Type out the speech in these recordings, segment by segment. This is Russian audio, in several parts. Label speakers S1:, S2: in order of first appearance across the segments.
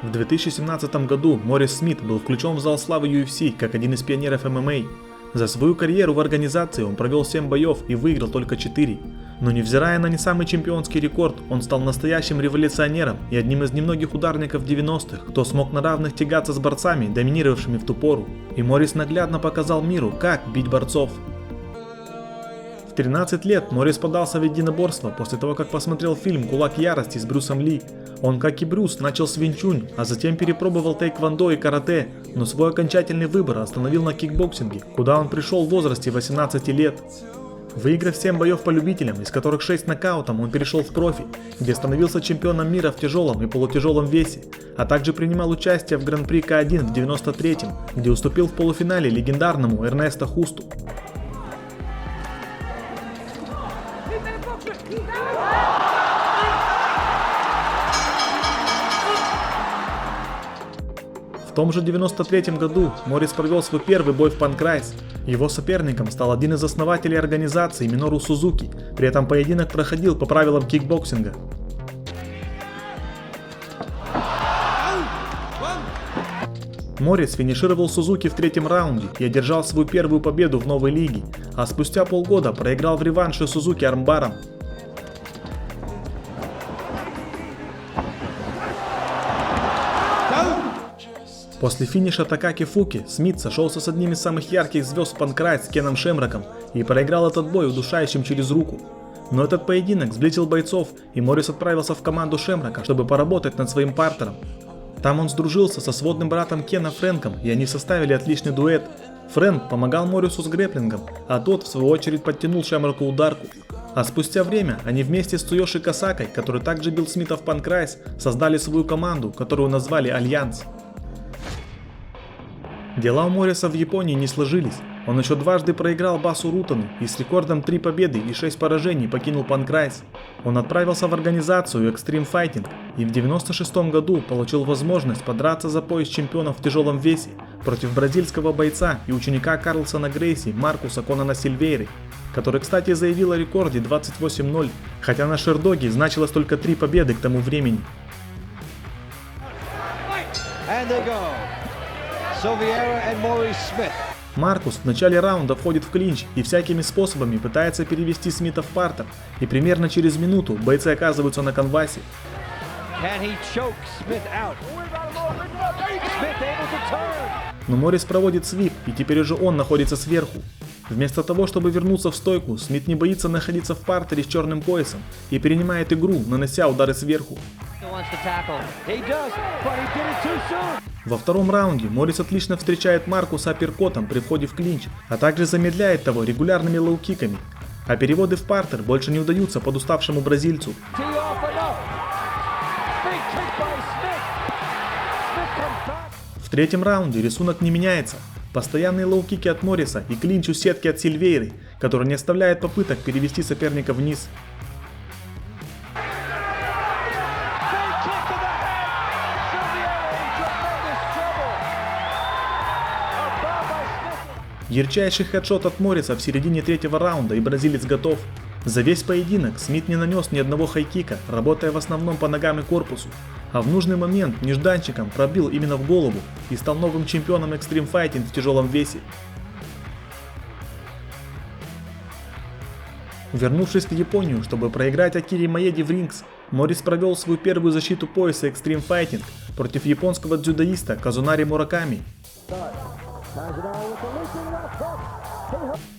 S1: В 2017 году Моррис Смит был включен в зал славы UFC как один из пионеров ММА. За свою карьеру в организации он провел 7 боев и выиграл только 4. Но невзирая на не самый чемпионский рекорд, он стал настоящим революционером и одним из немногих ударников 90-х, кто смог на равных тягаться с борцами, доминировавшими в ту пору. И Моррис наглядно показал миру, как бить борцов. В 13 лет Моррис подался в единоборство после того, как посмотрел фильм «Кулак ярости» с Брюсом Ли. Он, как и Брюс, начал с винчунь, а затем перепробовал тэквондо и карате, но свой окончательный выбор остановил на кикбоксинге, куда он пришел в возрасте 18 лет. Выиграв 7 боев по любителям, из которых 6 нокаутом, он перешел в профи, где становился чемпионом мира в тяжелом и полутяжелом весе, а также принимал участие в Гран-при К1 в 93-м, где уступил в полуфинале легендарному Эрнесто Хусту. В том же 93 году Моррис провел свой первый бой в Панкрайс. Его соперником стал один из основателей организации Минору Сузуки, при этом поединок проходил по правилам кикбоксинга. Моррис финишировал Сузуки в 3-м раунде и одержал свою первую победу в новой лиге, а спустя полгода проиграл в реванше Сузуки армбаром. После финиша Такаки Фуки Смит сошелся с одним из самых ярких звезд Панкрайс Кеном Шемроком и проиграл этот бой удушающим через руку. Но этот поединок сблизил бойцов, и Моррис отправился в команду Шемрока, чтобы поработать над своим партером. Там он сдружился со сводным братом Кена Фрэнком, и они составили отличный дуэт. Фрэнк помогал Моррису с грэпплингом, а тот в свою очередь подтянул Шемроку ударку. А спустя время они вместе с Цуёши Косакой, который также бил Смита в Панкрайс, создали свою команду, которую назвали Альянс. Дела у Морриса в Японии не сложились. Он еще дважды проиграл Басу Рутану и с рекордом 3 победы и 6 поражений покинул Панкрайс. Он отправился в организацию Extreme Fighting и в 96 году получил возможность подраться за пояс чемпионов в тяжелом весе против бразильского бойца и ученика Карлсона Грейси Маркуса Конана Сильвейры, который, кстати, заявил о рекорде 28-0, хотя на шердоге значилось только 3 победы к тому времени. Маркус в начале раунда входит в клинч и всякими способами пытается перевести Смита в партер, и примерно через минуту бойцы оказываются на канвасе. Но Моррис проводит свип, и теперь уже он находится сверху. Вместо того, чтобы вернуться в стойку, Смит не боится находиться в партере с черным поясом и перенимает игру, нанося удары сверху. Во втором раунде Моррис отлично встречает Маркуса апперкотом при входе в клинч, а также замедляет того регулярными лоу-киками. А переводы в партер больше не удаются подуставшему бразильцу. В 3-м раунде рисунок не меняется. Постоянные лоу-кики от Морриса и клинч у сетки от Сильвейры, который не оставляет попыток перевести соперника вниз. Ярчайший хедшот от Морриса в середине 3-го раунда, и бразилец готов. За весь поединок Смит не нанес ни одного хайкика, работая в основном по ногам и корпусу, а в нужный момент нежданчиком пробил именно в голову и стал новым чемпионом Extreme Fighting в тяжелом весе. Вернувшись в Японию, чтобы проиграть Акире Маеде в рингс, Моррис провел свою первую защиту пояса Extreme Fighting против японского дзюдоиста Казунари Мураками.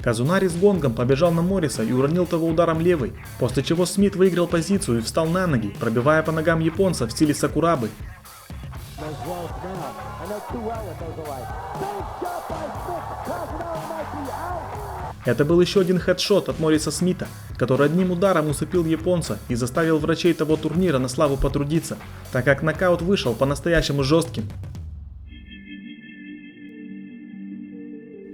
S1: Казунари с гонгом побежал на Морриса и уронил того ударом левой, после чего Смит выиграл позицию и встал на ноги, пробивая по ногам японца в стиле сакурабы. Это был еще один хедшот от Морриса Смита, который одним ударом усыпил японца и заставил врачей того турнира на славу потрудиться, так как нокаут вышел по-настоящему жестким.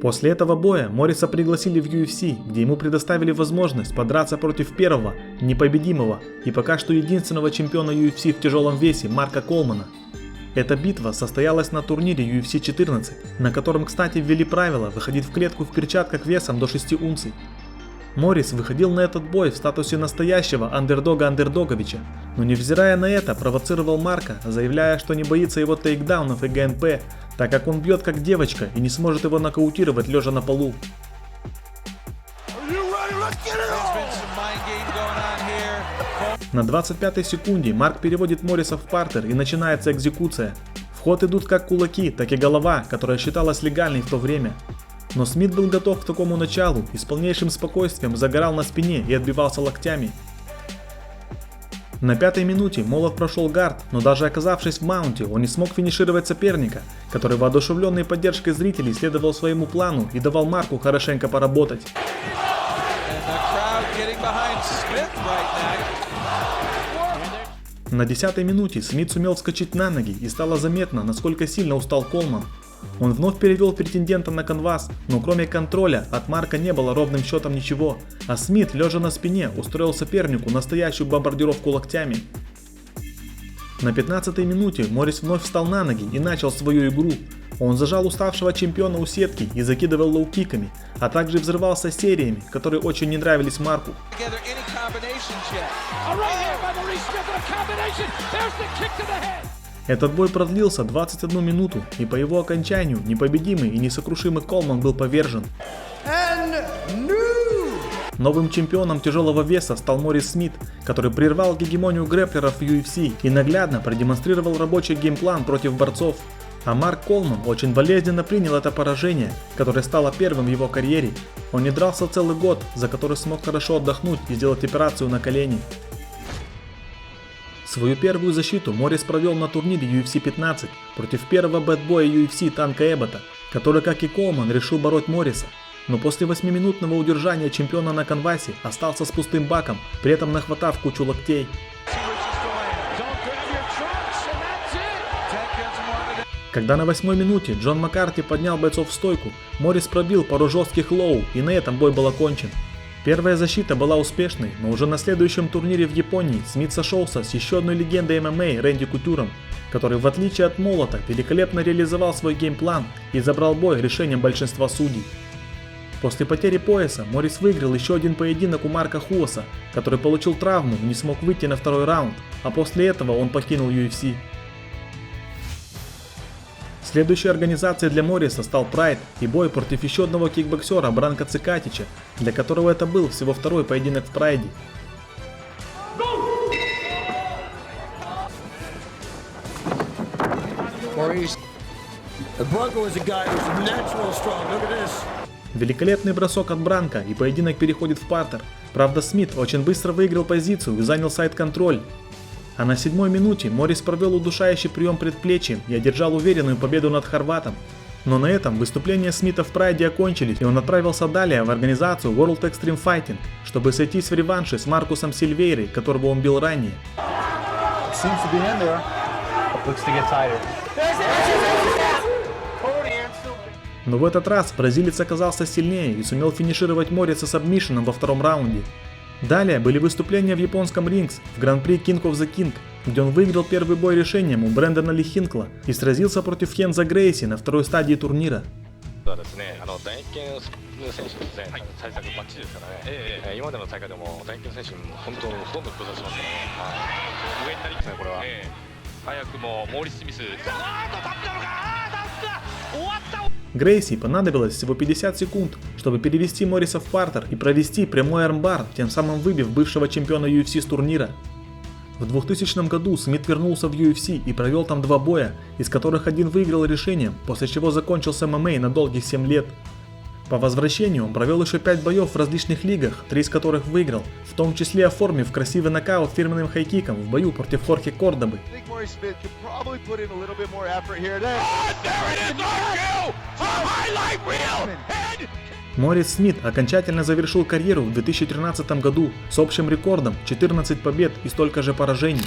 S1: После этого боя Морриса пригласили в UFC, где ему предоставили возможность подраться против первого, непобедимого и пока что единственного чемпиона UFC в тяжелом весе Марка Колмана. Эта битва состоялась на турнире UFC 14, на котором, кстати, ввели правило выходить в клетку в перчатках весом до 6 унций. Моррис выходил на этот бой в статусе настоящего андердога Андердоговича, но невзирая на это провоцировал Марка, заявляя, что не боится его тейкдаунов и ГНП, так как он бьет как девочка и не сможет его нокаутировать лежа на полу. На 25-й секунде Марк переводит Морриса в партер и начинается экзекуция. В ход идут как кулаки, так и голова, которая считалась легальной в то время. Но Смит был готов к такому началу и с полнейшим спокойствием загорал на спине и отбивался локтями. На 5-й минуте Молот прошел гард, но даже оказавшись в маунте, он не смог финишировать соперника, который, воодушевленный поддержкой зрителей, следовал своему плану и давал Марку хорошенько поработать. На 10-й минуте Смит сумел вскочить на ноги и стало заметно, насколько сильно устал Колман. Он вновь перевел претендента на канвас, но кроме контроля от Марка не было ровным счетом ничего, а Смит, лежа на спине, устроил сопернику настоящую бомбардировку локтями. На 15-й минуте Моррис вновь встал на ноги и начал свою игру. Он зажал уставшего чемпиона у сетки и закидывал лоу-киками, а также взрывался сериями, которые очень не нравились Марку. Этот бой продлился 21 минуту, и по его окончанию непобедимый и несокрушимый Колман был повержен. Новым чемпионом тяжелого веса стал Моррис Смит, который прервал гегемонию грэпплеров в UFC и наглядно продемонстрировал рабочий геймплан против борцов. А Марк Колман очень болезненно принял это поражение, которое стало первым в его карьере. Он не дрался целый год, за который смог хорошо отдохнуть и сделать операцию на колени. Свою первую защиту Моррис провел на турнире UFC 15 против первого бэтбоя UFC Танка Эббота, который, как и Колман, решил бороть Морриса. Но после 8-минутного удержания чемпиона на канвасе остался с пустым баком, при этом нахватав кучу локтей. Когда на 8-й минуте Джон Маккарти поднял бойцов в стойку, Моррис пробил пару жестких лоу, и на этом бой был окончен. Первая защита была успешной, но уже на следующем турнире в Японии Смит сошелся с еще одной легендой ММА Рэнди Кутюром, который, в отличие от Молота, великолепно реализовал свой геймплан и забрал бой решением большинства судей. После потери пояса Моррис выиграл еще один поединок у Марка Хуаса, который получил травму и не смог выйти на второй раунд, а после этого он покинул UFC. Следующей организацией для Морриса стал Pride и бой против еще одного кикбоксера Бранко Цикатича, для которого это был всего второй поединок в Прайде. Великолепный бросок от Бранко, и поединок переходит в партер. Правда, Смит очень быстро выиграл позицию и занял сайд-контроль. А на 7-й минуте Моррис провел удушающий прием предплечьем и одержал уверенную победу над хорватом. Но на этом выступления Смита в Прайде окончились, и он отправился далее в организацию World Extreme Fighting, чтобы сойтись в реванше с Маркусом Сильвейрой, которого он бил ранее. Но в этот раз бразилец оказался сильнее и сумел финишировать Морриса сабмишеном во втором раунде. Далее были выступления в японском Рингс в Гран-при King of the King, где он выиграл первый бой решением у Брэндона Ли Хинкла и сразился против Хенза Грейси на второй стадии турнира. Грейси понадобилось всего 50 секунд, чтобы перевести Морриса в партер и провести прямой армбар, тем самым выбив бывшего чемпиона UFC с турнира. В 2000 году Смит вернулся в UFC и провел там 2 боя, из которых один выиграл решением, после чего закончился ММА на долгих 7 лет. По возвращению он провел еще 5 боев в различных лигах, 3 из которых выиграл, в том числе оформив красивый нокаут фирменным хайкиком в бою против Хорхе Кордобы. Моррис Смит окончательно завершил карьеру в 2013 году с общим рекордом 14 побед и столько же поражений.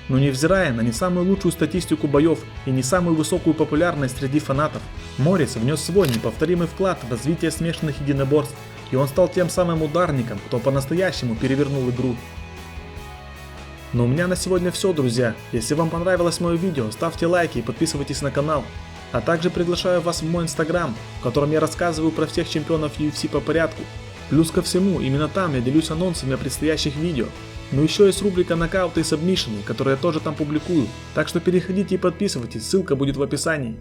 S1: Но невзирая на не самую лучшую статистику боев и не самую высокую популярность среди фанатов, Моррис внес свой неповторимый вклад в развитие смешанных единоборств, и он стал тем самым ударником, кто по-настоящему перевернул игру. Но у меня на сегодня все, друзья. Если вам понравилось мое видео, ставьте лайки и подписывайтесь на канал. А также приглашаю вас в мой инстаграм, в котором я рассказываю про всех чемпионов UFC по порядку. Плюс ко всему, именно там я делюсь анонсами о предстоящих видео. Но еще есть рубрика «Нокауты и сабмишины», которые я тоже там публикую, так что переходите и подписывайтесь, ссылка будет в описании.